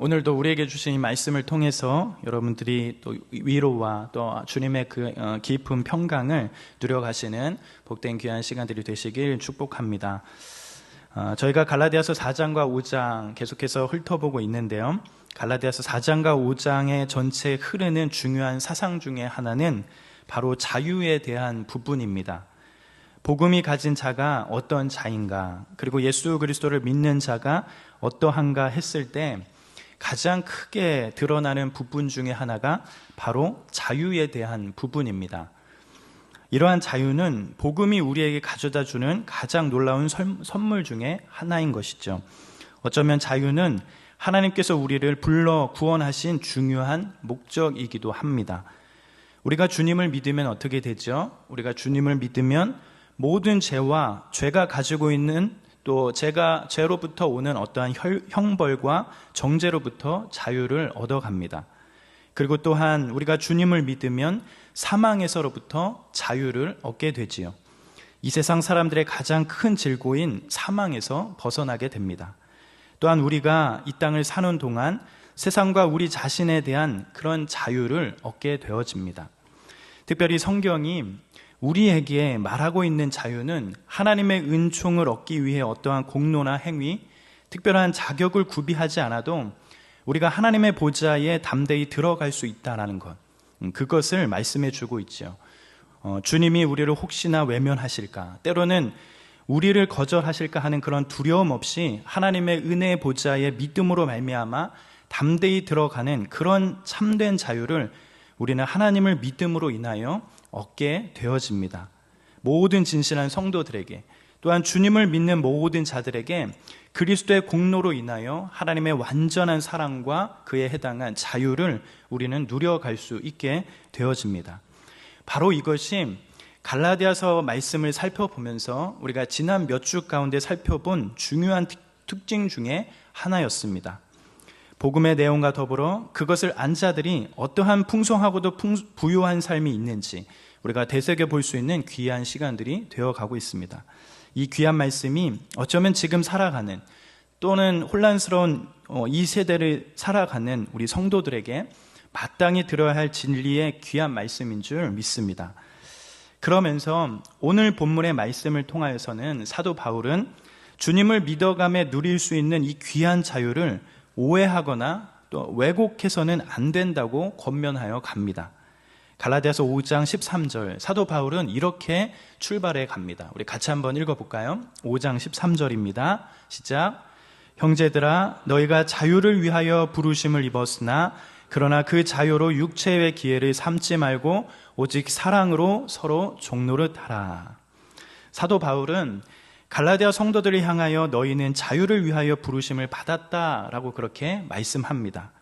오늘도 우리에게 주신 이 말씀을 통해서 여러분들이 또 위로와 또 주님의 그 깊은 평강을 누려가시는 복된 귀한 시간들이 되시길 축복합니다. 저희가 갈라디아서 4장과 5장 계속해서 훑어보고 있는데요. 갈라디아서 4장과 5장의 전체에 흐르는 중요한 사상 중에 하나는 바로 자유에 대한 부분입니다. 복음이 가진 자가 어떤 자인가, 그리고 예수 그리스도를 믿는 자가 어떠한가 했을 때 가장 크게 드러나는 부분 중에 하나가 바로 자유에 대한 부분입니다. 이러한 자유는 복음이 우리에게 가져다 주는 가장 놀라운 선물 중에 하나인 것이죠. 어쩌면 자유는 하나님께서 우리를 불러 구원하신 중요한 목적이기도 합니다. 우리가 주님을 믿으면 어떻게 되죠? 우리가 주님을 믿으면 모든 죄와 죄가 가지고 있는 또 죄로부터 오는 어떠한 형벌과 정죄로부터 자유를 얻어갑니다. 그리고 또한 우리가 주님을 믿으면 사망에서로부터 자유를 얻게 되지요. 이 세상 사람들의 가장 큰 질고인 사망에서 벗어나게 됩니다. 또한 우리가 이 땅을 사는 동안 세상과 우리 자신에 대한 그런 자유를 얻게 되어집니다. 특별히 성경이 우리에게 말하고 있는 자유는 하나님의 은총을 얻기 위해 어떠한 공로나 행위, 특별한 자격을 구비하지 않아도 우리가 하나님의 보좌에 담대히 들어갈 수 있다는 것, 그것을 말씀해 주고 있죠. 주님이 우리를 혹시나 외면하실까, 때로는 우리를 거절하실까 하는 그런 두려움 없이 하나님의 은혜의 보좌에 믿음으로 말미암아 담대히 들어가는 그런 참된 자유를 우리는 하나님을 믿음으로 인하여 얻게 되어집니다. 모든 진실한 성도들에게, 또한 주님을 믿는 모든 자들에게 그리스도의 공로로 인하여 하나님의 완전한 사랑과 그에 해당한 자유를 우리는 누려갈 수 있게 되어집니다. 바로 이것이 갈라디아서 말씀을 살펴보면서 우리가 지난 몇 주 가운데 살펴본 중요한 특징 중에 하나였습니다. 복음의 내용과 더불어 그것을 안 자들이 어떠한 풍성하고도 부유한 삶이 있는지 우리가 되새겨 볼 수 있는 귀한 시간들이 되어가고 있습니다. 이 귀한 말씀이 어쩌면 지금 살아가는 또는 혼란스러운 이 세대를 살아가는 우리 성도들에게 마땅히 들어야 할 진리의 귀한 말씀인 줄 믿습니다. 그러면서 오늘 본문의 말씀을 통하여서는 사도 바울은 주님을 믿어가며 누릴 수 있는 이 귀한 자유를 오해하거나 또 왜곡해서는 안 된다고 권면하여 갑니다. 갈라디아서 5장 13절, 사도 바울은 이렇게 출발해 갑니다. 우리 같이 한번 읽어볼까요? 5장 13절입니다. 시작. 형제들아, 너희가 자유를 위하여 부르심을 입었으나 그러나 그 자유로 육체의 기회를 삼지 말고 오직 사랑으로 서로 종노릇 하라. 사도 바울은 갈라디아 성도들을 향하여 너희는 자유를 위하여 부르심을 받았다라고 그렇게 말씀합니다.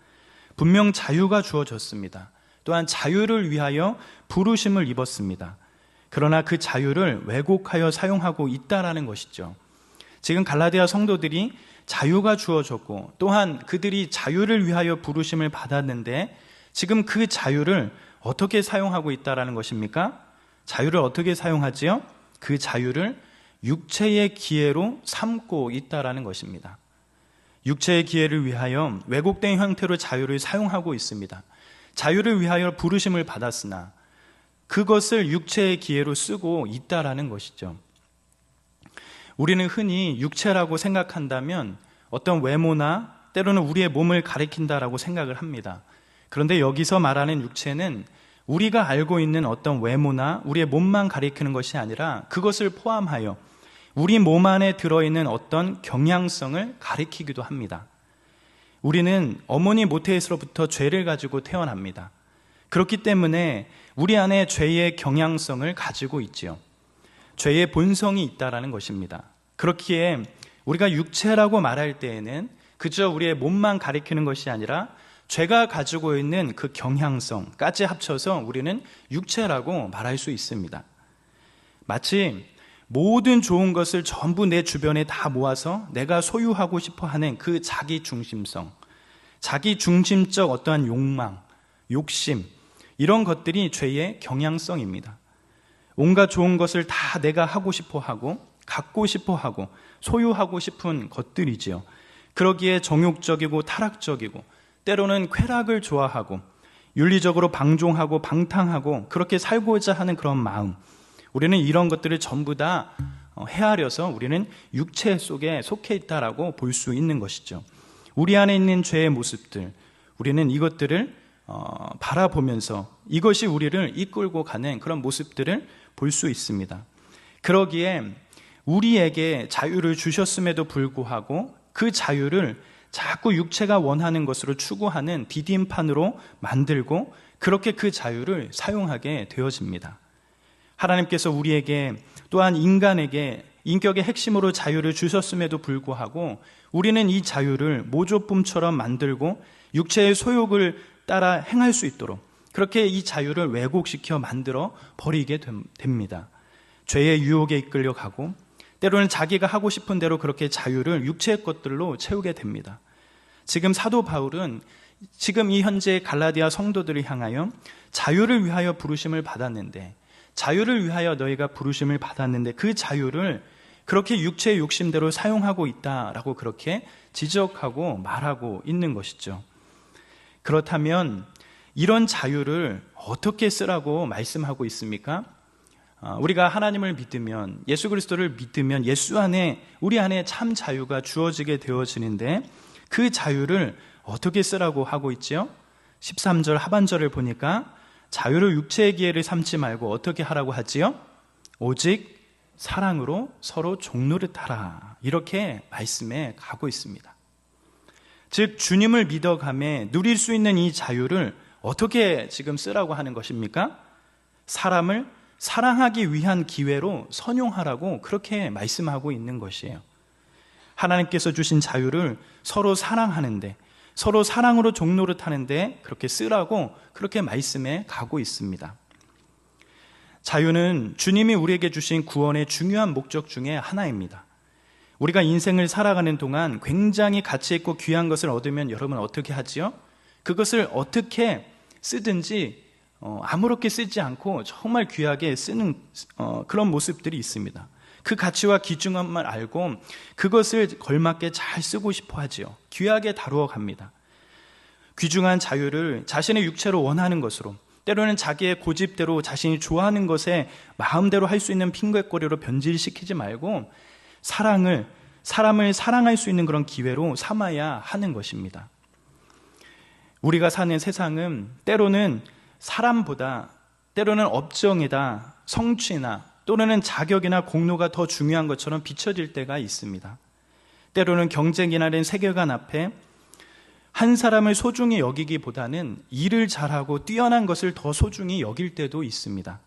분명 자유가 주어졌습니다. 또한 자유를 위하여 부르심을 입었습니다. 그러나 그 자유를 왜곡하여 사용하고 있다라는 것이죠. 지금 갈라디아 성도들이 자유가 주어졌고 또한 그들이 자유를 위하여 부르심을 받았는데 지금 그 자유를 어떻게 사용하고 있다라는 것입니까? 자유를 어떻게 사용하지요? 그 자유를 육체의 기회로 삼고 있다라는 것입니다. 육체의 기회를 위하여 왜곡된 형태로 자유를 사용하고 있습니다. 자유를 위하여 부르심을 받았으나 그것을 육체의 기회로 쓰고 있다라는 것이죠. 우리는 흔히 육체라고 생각한다면 어떤 외모나 때로는 우리의 몸을 가리킨다라고 생각을 합니다. 그런데 여기서 말하는 육체는 우리가 알고 있는 어떤 외모나 우리의 몸만 가리키는 것이 아니라 그것을 포함하여 우리 몸 안에 들어있는 어떤 경향성을 가리키기도 합니다. 우리는 어머니 모태에서부터 죄를 가지고 태어납니다. 그렇기 때문에 우리 안에 죄의 경향성을 가지고 있지요. 죄의 본성이 있다라는 것입니다. 그렇기에 우리가 육체라고 말할 때에는 그저 우리의 몸만 가리키는 것이 아니라 죄가 가지고 있는 그 경향성까지 합쳐서 우리는 육체라고 말할 수 있습니다. 마치 모든 좋은 것을 전부 내 주변에 다 모아서 내가 소유하고 싶어 하는 그 자기 중심성, 자기 중심적 어떠한 욕망, 욕심, 이런 것들이 죄의 경향성입니다. 온갖 좋은 것을 다 내가 하고 싶어 하고, 갖고 싶어 하고, 소유하고 싶은 것들이지요. 그러기에 정욕적이고 타락적이고 때로는 쾌락을 좋아하고 윤리적으로 방종하고 방탕하고 그렇게 살고자 하는 그런 마음, 우리는 이런 것들을 전부 다 헤아려서 우리는 육체 속에 속해 있다라고 볼 수 있는 것이죠. 우리 안에 있는 죄의 모습들, 우리는 이것들을 바라보면서 이것이 우리를 이끌고 가는 그런 모습들을 볼 수 있습니다. 그러기에 우리에게 자유를 주셨음에도 불구하고 그 자유를 자꾸 육체가 원하는 것으로 추구하는 디딤판으로 만들고 그렇게 그 자유를 사용하게 되어집니다. 하나님께서 우리에게 또한 인간에게 인격의 핵심으로 자유를 주셨음에도 불구하고 우리는 이 자유를 모조품처럼 만들고 육체의 소욕을 따라 행할 수 있도록 그렇게 이 자유를 왜곡시켜 만들어 버리게 됩니다. 죄의 유혹에 이끌려가고 때로는 자기가 하고 싶은 대로 그렇게 자유를 육체의 것들로 채우게 됩니다. 지금 사도 바울은 지금 이 현재 갈라디아 성도들을 향하여 자유를 위하여 부르심을 받았는데, 자유를 위하여 너희가 부르심을 받았는데 그 자유를 그렇게 육체의 욕심대로 사용하고 있다라고 그렇게 지적하고 말하고 있는 것이죠. 그렇다면 이런 자유를 어떻게 쓰라고 말씀하고 있습니까? 우리가 하나님을 믿으면, 예수 그리스도를 믿으면 예수 안에, 우리 안에 참 자유가 주어지게 되어지는데 그 자유를 어떻게 쓰라고 하고 있지요? 13절 하반절을 보니까 자유를 육체의 기회를 삼지 말고 어떻게 하라고 하지요? 오직 사랑으로 서로 종노릇하라, 이렇게 말씀해 가고 있습니다. 즉 주님을 믿어가며 누릴 수 있는 이 자유를 어떻게 지금 쓰라고 하는 것입니까? 사람을 사랑하기 위한 기회로 선용하라고 그렇게 말씀하고 있는 것이에요. 하나님께서 주신 자유를 서로 사랑하는데, 서로 사랑으로 종노릇하는데 그렇게 쓰라고 그렇게 말씀해 가고 있습니다. 자유는 주님이 우리에게 주신 구원의 중요한 목적 중에 하나입니다. 우리가 인생을 살아가는 동안 굉장히 가치 있고 귀한 것을 얻으면 여러분 어떻게 하지요? 그것을 어떻게 쓰든지 아무렇게 쓰지 않고 정말 귀하게 쓰는 그런 모습들이 있습니다. 그 가치와 귀중함을 알고 그것을 걸맞게 잘 쓰고 싶어 하지요. 귀하게 다루어 갑니다. 귀중한 자유를 자신의 육체로 원하는 것으로, 때로는 자기의 고집대로 자신이 좋아하는 것에 마음대로 할 수 있는 핑곗거리로 변질시키지 말고 사람을 사랑할 수 있는 그런 기회로 삼아야 하는 것입니다. 우리가 사는 세상은 때로는 사람보다, 때로는 업종이다, 성취나 또는 자격이나 공로가 더 중요한 것처럼 비춰질 때가 있습니다. 때로는 경쟁이라는 세계관 앞에 한 사람을 소중히 여기기보다는 일을 잘하고 뛰어난 것을 더 소중히 여길 때도 있습니다.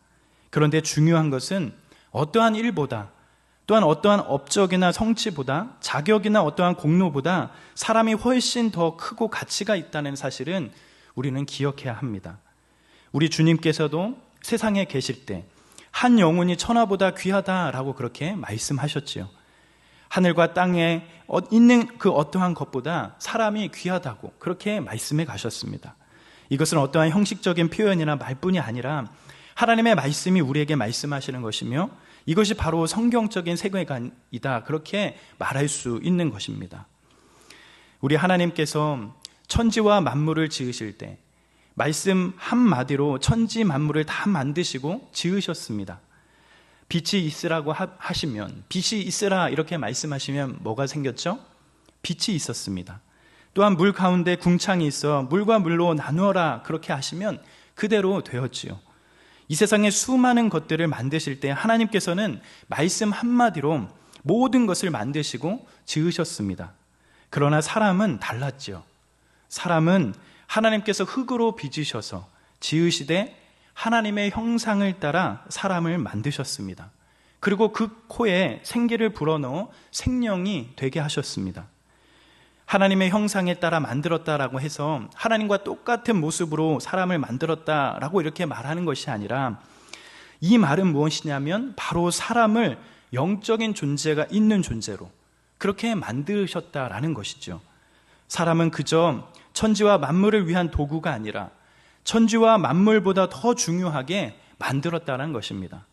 그런데 중요한 것은 어떠한 일보다, 또한 어떠한 업적이나 성취보다, 자격이나 어떠한 공로보다 사람이 훨씬 더 크고 가치가 있다는 사실은 우리는 기억해야 합니다. 우리 주님께서도 세상에 계실 때 한 영혼이 천하보다 귀하다라고 그렇게 말씀하셨지요. 하늘과 땅에 있는 그 어떠한 것보다 사람이 귀하다고 그렇게 말씀해 가셨습니다. 이것은 어떠한 형식적인 표현이나 말뿐이 아니라 하나님의 말씀이 우리에게 말씀하시는 것이며 이것이 바로 성경적인 세계관이다, 그렇게 말할 수 있는 것입니다. 우리 하나님께서 천지와 만물을 지으실 때 말씀 한마디로 천지 만물을 다 만드시고 지으셨습니다. 빛이 있으라고 하시면, 빛이 있으라 이렇게 말씀하시면 뭐가 생겼죠? 빛이 있었습니다. 또한 물 가운데 궁창이 있어 물과 물로 나누어라 그렇게 하시면 그대로 되었지요. 이 세상에 수많은 것들을 만드실 때 하나님께서는 말씀 한마디로 모든 것을 만드시고 지으셨습니다. 그러나 사람은 달랐죠. 사람은 하나님께서 흙으로 빚으셔서 지으시되 하나님의 형상을 따라 사람을 만드셨습니다. 그리고 그 코에 생기를 불어넣어 생명이 되게 하셨습니다. 하나님의 형상에 따라 만들었다라고 해서 하나님과 똑같은 모습으로 사람을 만들었다라고 이렇게 말하는 것이 아니라, 이 말은 무엇이냐면 바로 사람을 영적인 존재가 있는 존재로 그렇게 만드셨다라는 것이죠. 사람은 그저 천지와 만물을 위한 도구가 아니라 천지와 만물보다 더 중요하게 만들었다는 것입니다.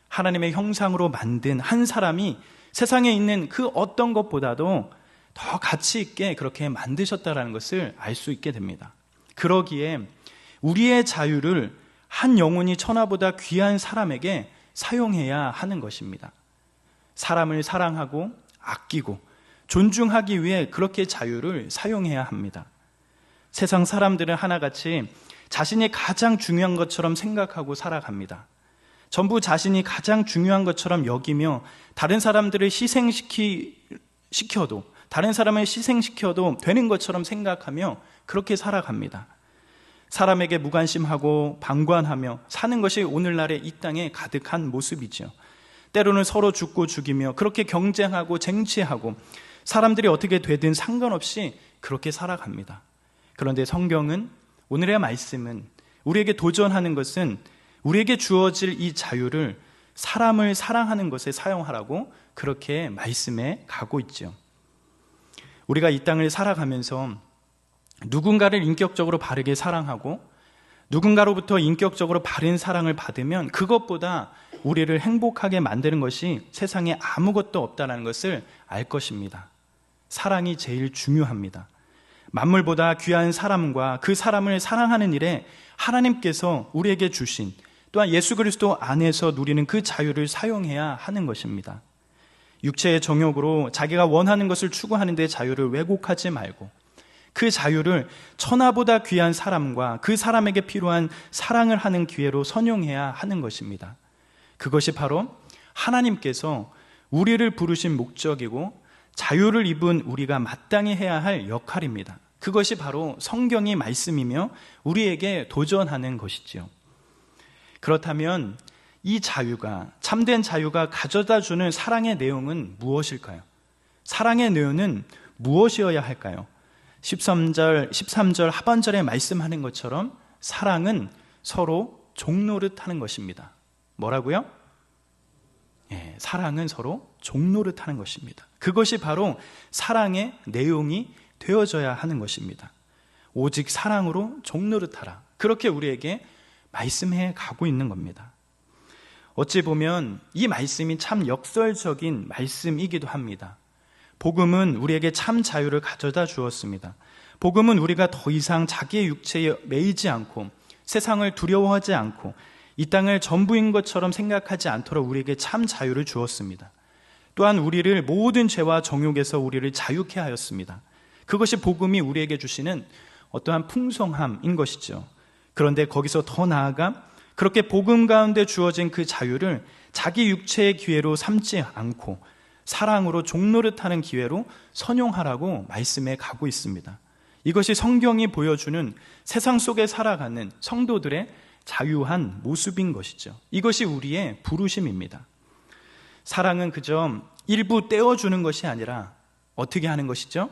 하나님의 형상으로 만든 한 사람이 세상에 있는 그 어떤 것보다도 더 가치 있게 그렇게 만드셨다라는 것을 알 수 있게 됩니다. 그러기에 우리의 자유를 한 영혼이 천하보다 귀한 사람에게 사용해야 하는 것입니다. 사람을 사랑하고 아끼고 존중하기 위해 그렇게 자유를 사용해야 합니다. 세상 사람들은 하나같이 자신이 가장 중요한 것처럼 생각하고 살아갑니다. 전부 자신이 가장 중요한 것처럼 여기며 다른 사람들을 다른 사람을 희생시켜도 되는 것처럼 생각하며 그렇게 살아갑니다. 사람에게 무관심하고 방관하며 사는 것이 오늘날의 이 땅에 가득한 모습이죠. 때로는 서로 죽고 죽이며 그렇게 경쟁하고 쟁취하고 사람들이 어떻게 되든 상관없이 그렇게 살아갑니다. 그런데 성경은, 오늘의 말씀은 우리에게 도전하는 것은 우리에게 주어질 이 자유를 사람을 사랑하는 것에 사용하라고 그렇게 말씀해 가고 있죠. 우리가 이 땅을 살아가면서 누군가를 인격적으로 바르게 사랑하고 누군가로부터 인격적으로 바른 사랑을 받으면 그것보다 우리를 행복하게 만드는 것이 세상에 아무것도 없다는 것을 알 것입니다. 사랑이 제일 중요합니다. 만물보다 귀한 사람과 그 사람을 사랑하는 일에 하나님께서 우리에게 주신, 또한 예수 그리스도 안에서 누리는 그 자유를 사용해야 하는 것입니다. 육체의 정욕으로 자기가 원하는 것을 추구하는 데 자유를 왜곡하지 말고 그 자유를 천하보다 귀한 사람과 그 사람에게 필요한 사랑을 하는 기회로 선용해야 하는 것입니다. 그것이 바로 하나님께서 우리를 부르신 목적이고 자유를 입은 우리가 마땅히 해야 할 역할입니다. 그것이 바로 성경의 말씀이며 우리에게 도전하는 것이지요. 그렇다면 이 자유가, 참된 자유가 가져다주는 사랑의 내용은 무엇일까요? 사랑의 내용은 무엇이어야 할까요? 13절 하반절에 말씀하는 것처럼 사랑은 서로 종노릇 하는 것입니다. 뭐라고요? 사랑은 서로 종노릇 하는 것입니다. 그것이 바로 사랑의 내용이 되어져야 하는 것입니다. 오직 사랑으로 종노릇하라. 그렇게 우리에게 말씀해 가고 있는 겁니다. 어찌 보면 이 말씀이 참 역설적인 말씀이기도 합니다. 복음은 우리에게 참 자유를 가져다 주었습니다. 복음은 우리가 더 이상 자기의 육체에 매이지 않고 세상을 두려워하지 않고 이 땅을 전부인 것처럼 생각하지 않도록 우리에게 참 자유를 주었습니다. 또한 우리를 모든 죄와 정욕에서 우리를 자유케 하였습니다. 그것이 복음이 우리에게 주시는 어떠한 풍성함인 것이죠. 그런데 거기서 더 나아가 그렇게 복음 가운데 주어진 그 자유를 자기 육체의 기회로 삼지 않고 사랑으로 종노릇하는 기회로 선용하라고 말씀해 가고 있습니다. 이것이 성경이 보여주는 세상 속에 살아가는 성도들의 자유한 모습인 것이죠. 이것이 우리의 부르심입니다. 사랑은 그저 일부 떼어주는 것이 아니라 어떻게 하는 것이죠?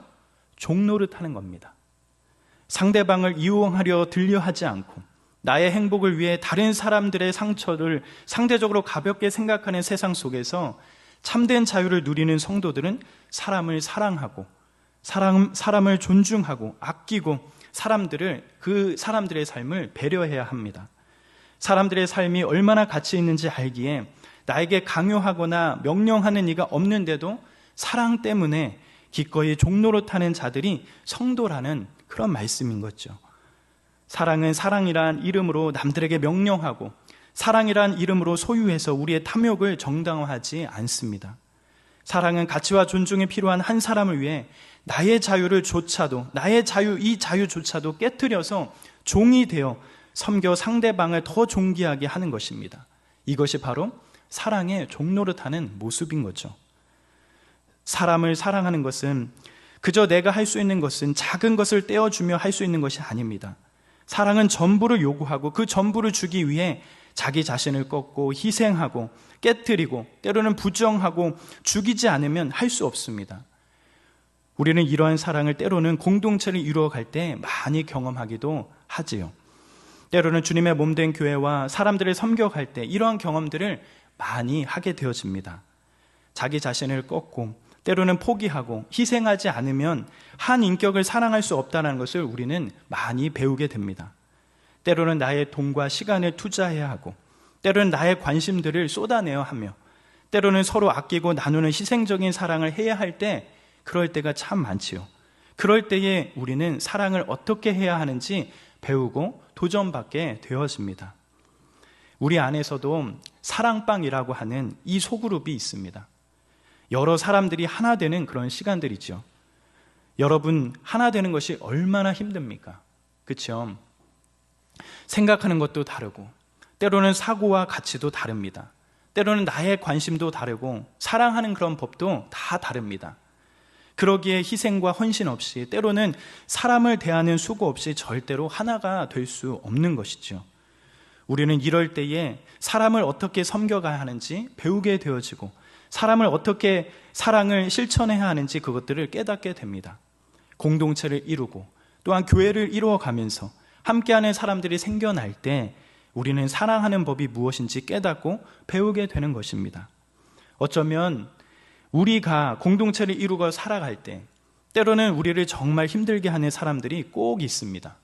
종노릇하는 겁니다. 상대방을 이용하려 들려하지 않고 나의 행복을 위해 다른 사람들의 상처를 상대적으로 가볍게 생각하는 세상 속에서 참된 자유를 누리는 성도들은 사람을 사랑하고 사람을 존중하고 아끼고 그 사람들의 삶을 배려해야 합니다. 사람들의 삶이 얼마나 가치 있는지 알기에 나에게 강요하거나 명령하는 이가 없는데도 사랑 때문에 기꺼이 종노릇하는 자들이 성도라는 그런 말씀인 거죠. 사랑은 사랑이란 이름으로 남들에게 명령하고 사랑이란 이름으로 소유해서 우리의 탐욕을 정당화하지 않습니다. 사랑은 가치와 존중이 필요한 한 사람을 위해 나의 자유조차도 깨트려서 종이 되어 섬겨 상대방을 더 존귀하게 하는 것입니다. 이것이 바로 사랑의 종노릇하는 모습인 거죠. 사람을 사랑하는 것은 그저 내가 할 수 있는 것은 작은 것을 떼어주며 할 수 있는 것이 아닙니다. 사랑은 전부를 요구하고 그 전부를 주기 위해 자기 자신을 꺾고 희생하고 깨트리고 때로는 부정하고 죽이지 않으면 할 수 없습니다. 우리는 이러한 사랑을 때로는 공동체를 이루어갈 때 많이 경험하기도 하지요. 때로는 주님의 몸된 교회와 사람들을 섬겨갈 때 이러한 경험들을 많이 하게 되어집니다. 자기 자신을 꺾고 때로는 포기하고 희생하지 않으면 한 인격을 사랑할 수 없다는 것을 우리는 많이 배우게 됩니다. 때로는 나의 돈과 시간을 투자해야 하고 때로는 나의 관심들을 쏟아내야 하며 때로는 서로 아끼고 나누는 희생적인 사랑을 해야 할 때 그럴 때가 참 많지요. 그럴 때에 우리는 사랑을 어떻게 해야 하는지 배우고 도전받게 되었습니다. 우리 안에서도 사랑방이라고 하는 이 소그룹이 있습니다. 여러 사람들이 하나 되는 그런 시간들이죠. 여러분, 하나 되는 것이 얼마나 힘듭니까? 그렇죠? 생각하는 것도 다르고, 때로는 사고와 가치도 다릅니다. 때로는 나의 관심도 다르고, 사랑하는 그런 법도 다 다릅니다. 그러기에 희생과 헌신 없이, 때로는 사람을 대하는 수고 없이 절대로 하나가 될 수 없는 것이죠. 우리는 이럴 때에 사람을 어떻게 섬겨가야 하는지 배우게 되어지고, 사람을 어떻게 사랑을 실천해야 하는지 그것들을 깨닫게 됩니다. 공동체를 이루고 또한 교회를 이루어가면서 함께하는 사람들이 생겨날 때 우리는 사랑하는 법이 무엇인지 깨닫고 배우게 되는 것입니다. 어쩌면 우리가 공동체를 이루고 살아갈 때 때로는 우리를 정말 힘들게 하는 사람들이 꼭 있습니다.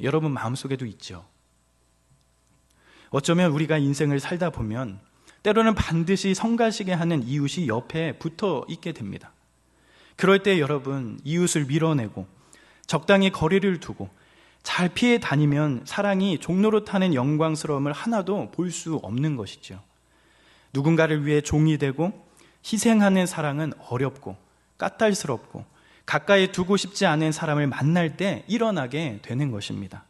여러분 마음속에도 있죠. 어쩌면 우리가 인생을 살다 보면 때로는 반드시 성가시게 하는 이웃이 옆에 붙어 있게 됩니다. 그럴 때 여러분, 이웃을 밀어내고 적당히 거리를 두고 잘 피해 다니면 사랑이 종로로 타는 영광스러움을 하나도 볼 수 없는 것이죠. 누군가를 위해 종이 되고 희생하는 사랑은 어렵고 까탈스럽고 가까이 두고 싶지 않은 사람을 만날 때 일어나게 되는 것입니다.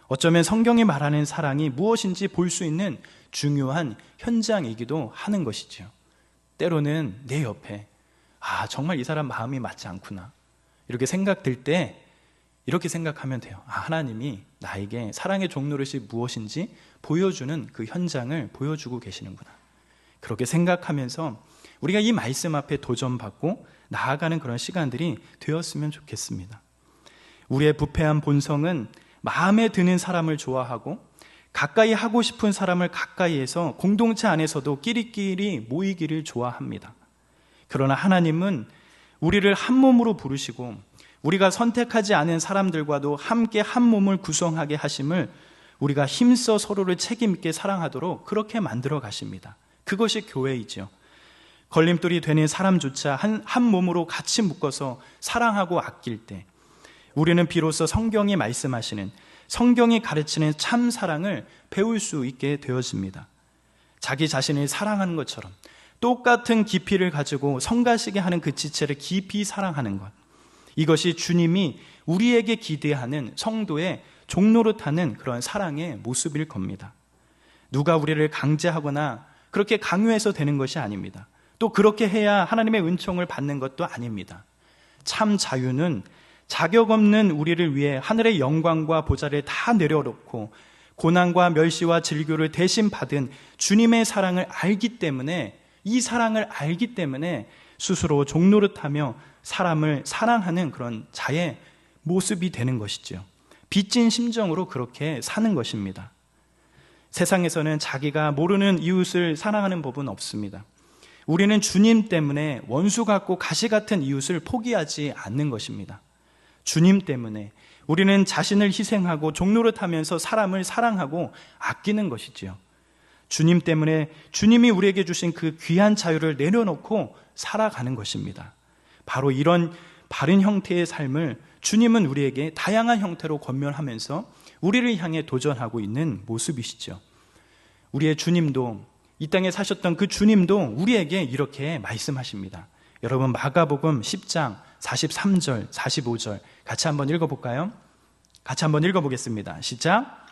어쩌면 성경이 말하는 사랑이 무엇인지 볼 수 있는 중요한 현장이기도 하는 것이죠. 때로는 내 옆에 정말 이 사람 마음이 맞지 않구나 이렇게 생각될 때 이렇게 생각하면 돼요. 하나님이 나에게 사랑의 종노릇이 무엇인지 보여주는 그 현장을 보여주고 계시는구나. 그렇게 생각하면서 우리가 이 말씀 앞에 도전받고 나아가는 그런 시간들이 되었으면 좋겠습니다. 우리의 부패한 본성은 마음에 드는 사람을 좋아하고 가까이 하고 싶은 사람을 가까이해서 공동체 안에서도 끼리끼리 모이기를 좋아합니다. 그러나 하나님은 우리를 한 몸으로 부르시고 우리가 선택하지 않은 사람들과도 함께 한 몸을 구성하게 하심을 우리가 힘써 서로를 책임있게 사랑하도록 그렇게 만들어 가십니다. 그것이 교회이죠. 걸림돌이 되는 사람조차 한 몸으로 같이 묶어서 사랑하고 아낄 때 우리는 비로소 성경이 말씀하시는, 성경이 가르치는 참 사랑을 배울 수 있게 되어집니다. 자기 자신을 사랑하는 것처럼 똑같은 깊이를 가지고 성가시게 하는 그 지체를 깊이 사랑하는 것, 이것이 주님이 우리에게 기대하는 성도의 종노릇하는 그런 사랑의 모습일 겁니다. 누가 우리를 강제하거나 그렇게 강요해서 되는 것이 아닙니다. 또 그렇게 해야 하나님의 은총을 받는 것도 아닙니다. 참 자유는 자격 없는 우리를 위해 하늘의 영광과 보좌를 다 내려놓고 고난과 멸시와 질교를 대신 받은 주님의 사랑을 알기 때문에, 이 사랑을 알기 때문에 스스로 종노릇하며 사람을 사랑하는 그런 자의 모습이 되는 것이죠. 빚진 심정으로 그렇게 사는 것입니다. 세상에서는 자기가 모르는 이웃을 사랑하는 법은 없습니다. 우리는 주님 때문에 원수 같고 가시 같은 이웃을 포기하지 않는 것입니다. 주님 때문에 우리는 자신을 희생하고 종노릇하면서 사람을 사랑하고 아끼는 것이지요. 주님 때문에 주님이 우리에게 주신 그 귀한 자유를 내려놓고 살아가는 것입니다. 바로 이런 바른 형태의 삶을 주님은 우리에게 다양한 형태로 권면하면서 우리를 향해 도전하고 있는 모습이시죠. 우리의 주님도, 이 땅에 사셨던 그 주님도 우리에게 이렇게 말씀하십니다. 여러분, 마가복음 10장 43절, 45절 같이 한번 읽어볼까요? 같이 한번 읽어보겠습니다. 시작!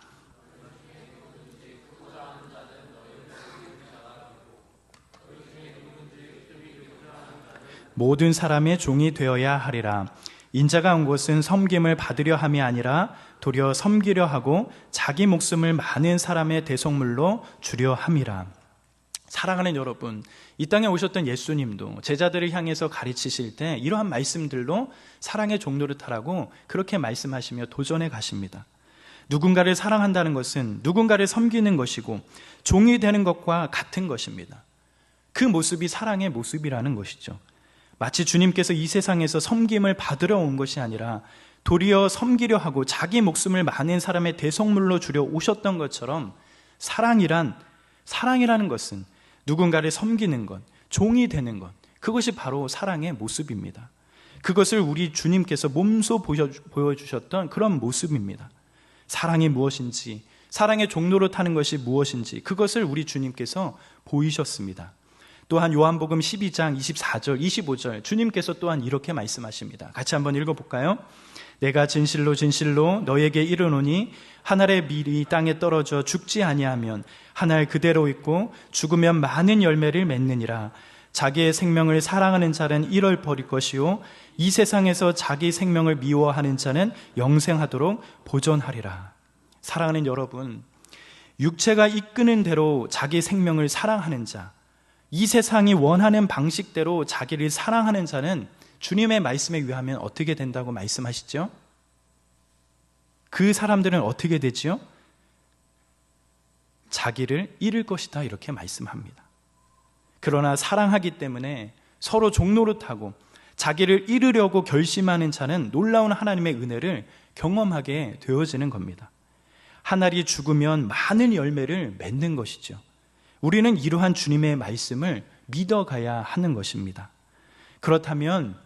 모든 사람의 종이 되어야 하리라. 인자가 온 것은 섬김을 받으려 함이 아니라 도리어 섬기려 하고 자기 목숨을 많은 사람의 대속물로 주려 함이라. 사랑하는 여러분, 이 땅에 오셨던 예수님도 제자들을 향해서 가르치실 때 이러한 말씀들로 사랑의 종노릇하라고 그렇게 말씀하시며 도전해 가십니다. 누군가를 사랑한다는 것은 누군가를 섬기는 것이고 종이 되는 것과 같은 것입니다. 그 모습이 사랑의 모습이라는 것이죠. 마치 주님께서 이 세상에서 섬김을 받으러 온 것이 아니라 도리어 섬기려 하고 자기 목숨을 많은 사람의 대속물로 주려 오셨던 것처럼 사랑이라는 것은 누군가를 섬기는 것, 종이 되는 것, 그것이 바로 사랑의 모습입니다. 그것을 우리 주님께서 몸소 보여주셨던 그런 모습입니다. 사랑이 무엇인지, 사랑의 종로로 타는 것이 무엇인지 그것을 우리 주님께서 보이셨습니다. 또한 요한복음 12장 24절, 25절 주님께서 또한 이렇게 말씀하십니다. 같이 한번 읽어볼까요? 내가 진실로 진실로 너에게 이르노니 한 알의 밀이 땅에 떨어져 죽지 아니하면 한 알 그대로 있고 죽으면 많은 열매를 맺느니라. 자기의 생명을 사랑하는 자는 이를 버릴 것이요 이 세상에서 자기 생명을 미워하는 자는 영생하도록 보존하리라. 사랑하는 여러분, 육체가 이끄는 대로 자기 생명을 사랑하는 자, 이 세상이 원하는 방식대로 자기를 사랑하는 자는 주님의 말씀에 의하면 어떻게 된다고 말씀하시죠? 그 사람들은 어떻게 되지요? 자기를 잃을 것이다 이렇게 말씀합니다. 그러나 사랑하기 때문에 서로 종노릇하고 자기를 잃으려고 결심하는 자는 놀라운 하나님의 은혜를 경험하게 되어지는 겁니다. 한 알이 죽으면 많은 열매를 맺는 것이죠. 우리는 이러한 주님의 말씀을 믿어가야 하는 것입니다. 그렇다면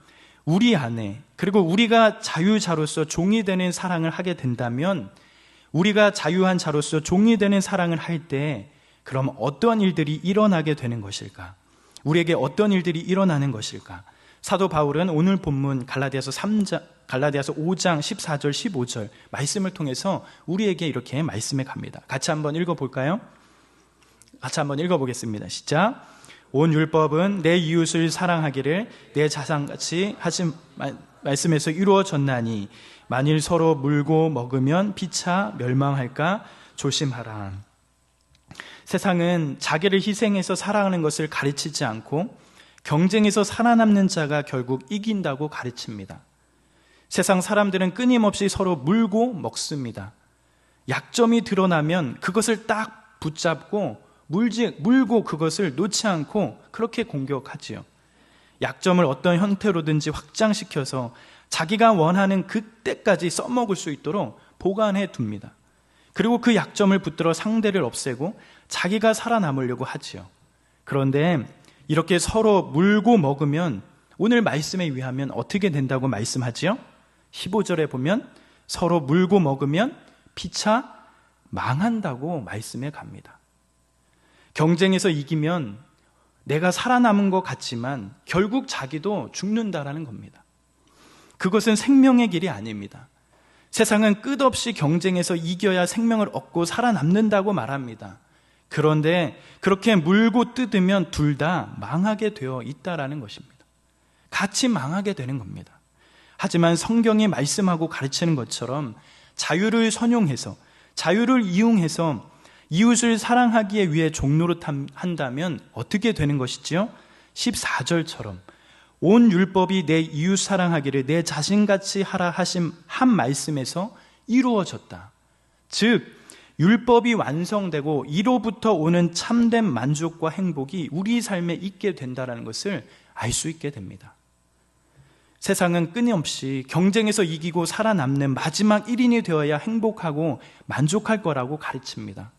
우리 안에, 그리고 우리가 자유자로서 종이 되는 사랑을 하게 된다면, 우리가 자유한 자로서 종이 되는 사랑을 할 때 그럼 어떤 일들이 일어나게 되는 것일까? 우리에게 어떤 일들이 일어나는 것일까? 사도 바울은 오늘 본문 갈라디아서 5장 14절 15절 말씀을 통해서 우리에게 이렇게 말씀해 갑니다. 같이 한번 읽어볼까요? 같이 한번 읽어보겠습니다. 시작. 온 율법은 내 이웃을 사랑하기를 내 자상같이 하신 말씀에서 이루어졌나니 만일 서로 물고 먹으면 피차 멸망할까 조심하라. 세상은 자기를 희생해서 사랑하는 것을 가르치지 않고 경쟁에서 살아남는 자가 결국 이긴다고 가르칩니다. 세상 사람들은 끊임없이 서로 물고 먹습니다. 약점이 드러나면 그것을 딱 붙잡고 물고 그것을 놓지 않고 그렇게 공격하지요. 약점을 어떤 형태로든지 확장시켜서 자기가 원하는 그때까지 써먹을 수 있도록 보관해 둡니다. 그리고 그 약점을 붙들어 상대를 없애고 자기가 살아남으려고 하지요. 그런데 이렇게 서로 물고 먹으면 오늘 말씀에 의하면 어떻게 된다고 말씀하지요? 15절에 보면 서로 물고 먹으면 피차 망한다고 말씀해 갑니다. 경쟁에서 이기면 내가 살아남은 것 같지만 결국 자기도 죽는다라는 겁니다. 그것은 생명의 길이 아닙니다. 세상은 끝없이 경쟁에서 이겨야 생명을 얻고 살아남는다고 말합니다. 그런데 그렇게 물고 뜯으면 둘 다 망하게 되어 있다라는 것입니다. 같이 망하게 되는 겁니다. 하지만 성경이 말씀하고 가르치는 것처럼 자유를 선용해서, 자유를 이용해서 이웃을 사랑하기에 위해 종노릇한다면 어떻게 되는 것이지요? 14절처럼 온 율법이 내 이웃 사랑하기를 내 자신같이 하라 하신 한 말씀에서 이루어졌다. 즉 율법이 완성되고 이로부터 오는 참된 만족과 행복이 우리 삶에 있게 된다는 것을 알 수 있게 됩니다. 세상은 끊임없이 경쟁에서 이기고 살아남는 마지막 1인이 되어야 행복하고 만족할 거라고 가르칩니다.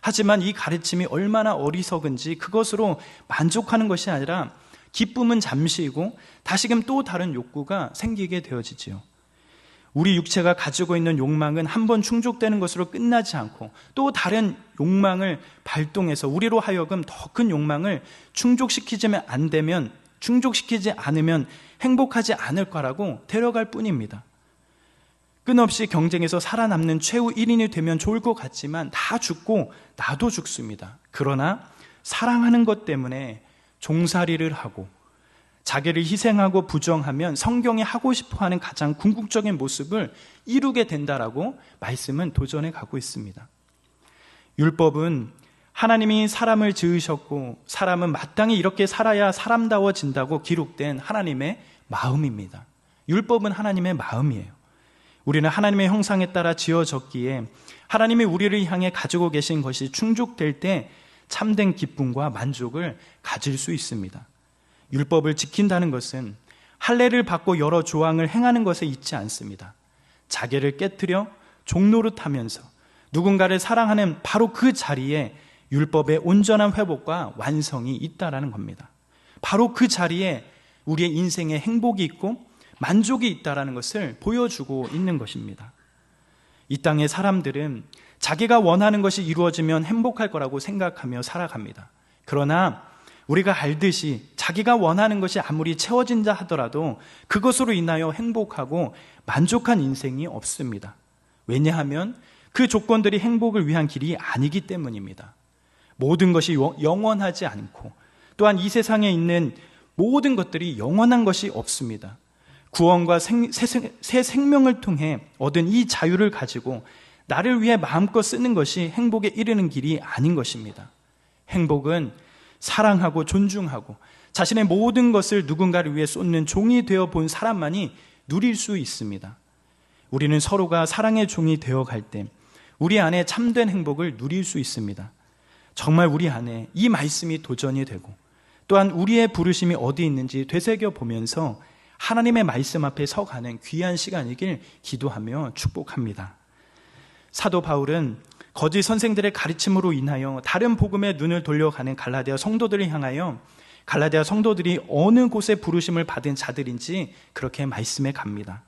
하지만 이 가르침이 얼마나 어리석은지 그것으로 만족하는 것이 아니라 기쁨은 잠시이고 다시금 또 다른 욕구가 생기게 되어지지요. 우리 육체가 가지고 있는 욕망은 한번 충족되는 것으로 끝나지 않고 또 다른 욕망을 발동해서 우리로 하여금 더 큰 욕망을 충족시키지 않으면 행복하지 않을 거라고 데려갈 뿐입니다. 끊임없이 경쟁에서 살아남는 최후 1인이 되면 좋을 것 같지만 다 죽고 나도 죽습니다. 그러나 사랑하는 것 때문에 종살이를 하고 자기를 희생하고 부정하면 성경이 하고 싶어하는 가장 궁극적인 모습을 이루게 된다라고 말씀은 도전해 가고 있습니다. 율법은 하나님이 사람을 지으셨고 사람은 마땅히 이렇게 살아야 사람다워진다고 기록된 하나님의 마음입니다. 율법은 하나님의 마음이에요. 우리는 하나님의 형상에 따라 지어졌기에 하나님이 우리를 향해 가지고 계신 것이 충족될 때 참된 기쁨과 만족을 가질 수 있습니다. 율법을 지킨다는 것은 할례를 받고 여러 조항을 행하는 것에 있지 않습니다. 자기를 깨트려 종노릇하면서 누군가를 사랑하는 바로 그 자리에 율법의 온전한 회복과 완성이 있다라는 겁니다. 바로 그 자리에 우리의 인생에 행복이 있고 만족이 있다라는 것을 보여주고 있는 것입니다. 이 땅의 사람들은 자기가 원하는 것이 이루어지면 행복할 거라고 생각하며 살아갑니다. 그러나 우리가 알듯이 자기가 원하는 것이 아무리 채워진다 하더라도 그것으로 인하여 행복하고 만족한 인생이 없습니다. 왜냐하면 그 조건들이 행복을 위한 길이 아니기 때문입니다. 모든 것이 영원하지 않고 또한 이 세상에 있는 모든 것들이 영원한 것이 없습니다. 구원과 새 생명을 통해 얻은 이 자유를 가지고 나를 위해 마음껏 쓰는 것이 행복에 이르는 길이 아닌 것입니다. 행복은 사랑하고 존중하고 자신의 모든 것을 누군가를 위해 쏟는 종이 되어 본 사람만이 누릴 수 있습니다. 우리는 서로가 사랑의 종이 되어갈 때 우리 안에 참된 행복을 누릴 수 있습니다. 정말 우리 안에 이 말씀이 도전이 되고 또한 우리의 부르심이 어디 있는지 되새겨 보면서 하나님의 말씀 앞에 서가는 귀한 시간이길 기도하며 축복합니다. 사도 바울은 거짓 선생들의 가르침으로 인하여 다른 복음의 눈을 돌려가는 갈라디아 성도들을 향하여 갈라디아 성도들이 어느 곳에 부르심을 받은 자들인지 그렇게 말씀해 갑니다.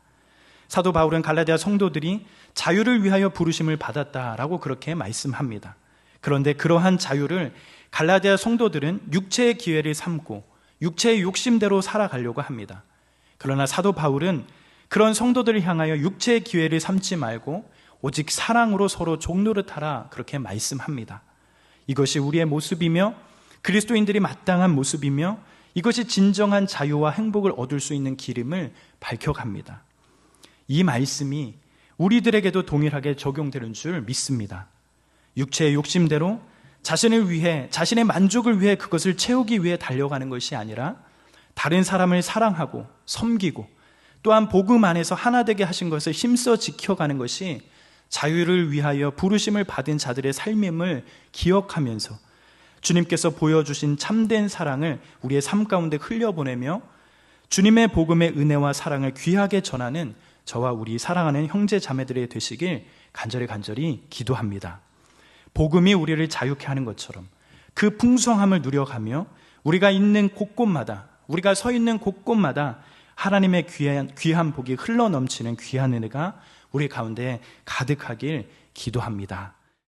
사도 바울은 갈라디아 성도들이 자유를 위하여 부르심을 받았다라고 그렇게 말씀합니다. 그런데 그러한 자유를 갈라디아 성도들은 육체의 기회를 삼고 육체의 욕심대로 살아가려고 합니다. 그러나 사도 바울은 그런 성도들을 향하여 육체의 기회를 삼지 말고 오직 사랑으로 서로 종노릇하라 그렇게 말씀합니다. 이것이 우리의 모습이며 그리스도인들이 마땅한 모습이며 이것이 진정한 자유와 행복을 얻을 수 있는 길임을 밝혀갑니다. 이 말씀이 우리들에게도 동일하게 적용되는 줄 믿습니다. 육체의 욕심대로 자신을 위해, 자신의 만족을 위해 그것을 채우기 위해 달려가는 것이 아니라 다른 사람을 사랑하고 섬기고 또한 복음 안에서 하나 되게 하신 것을 힘써 지켜가는 것이 자유를 위하여 부르심을 받은 자들의 삶임을 기억하면서 주님께서 보여주신 참된 사랑을 우리의 삶 가운데 흘려보내며 주님의 복음의 은혜와 사랑을 귀하게 전하는 저와 우리 사랑하는 형제 자매들이 되시길 간절히 기도합니다. 복음이 우리를 자유케 하는 것처럼 그 풍성함을 누려가며 우리가 있는 곳곳마다, 우리가 서 있는 곳곳마다 하나님의 귀한 복이 흘러넘치는 귀한 은혜가 우리 가운데 가득하길 기도합니다.